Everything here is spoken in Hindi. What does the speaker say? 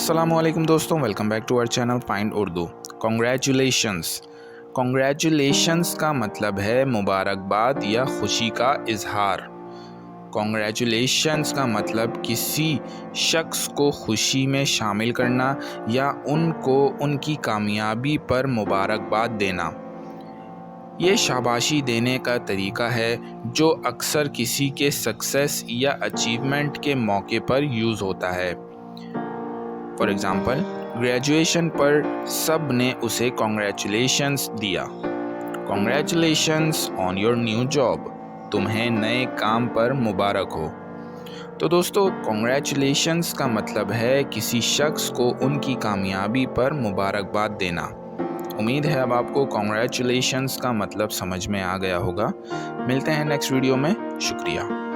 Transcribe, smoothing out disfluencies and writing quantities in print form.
अस्सलामुअलैकुम दोस्तों, welcome back to our channel find Urdu. Congratulations. Congratulations का मतलब है मुबारकबाद या खुशी का इजहार। कॉन्ग्रेचुलेशंस का मतलब किसी शख्स को खुशी में शामिल करना या उनको उनकी कामयाबी पर मुबारकबाद देना। ये शाबाशी देने का तरीका है जो अक्सर किसी के सक्सेस या अचीवमेंट के मौके पर यूज़ होता है। फॉर एग्ज़ाम्पल, ग्रेजुएशन पर सब ने उसे कॉन्ग्रेचुलेशंस दिया। Congratulations on your new job. तुम्हें नए काम पर मुबारक हो। तो दोस्तों, कॉन्ग्रेचुलेशंस का मतलब है किसी शख्स को उनकी कामयाबी पर मुबारकबाद देना। उम्मीद है अब आपको कॉन्ग्रेचुलेशंस का मतलब समझ में आ गया होगा। मिलते हैं नेक्स्ट वीडियो में। शुक्रिया।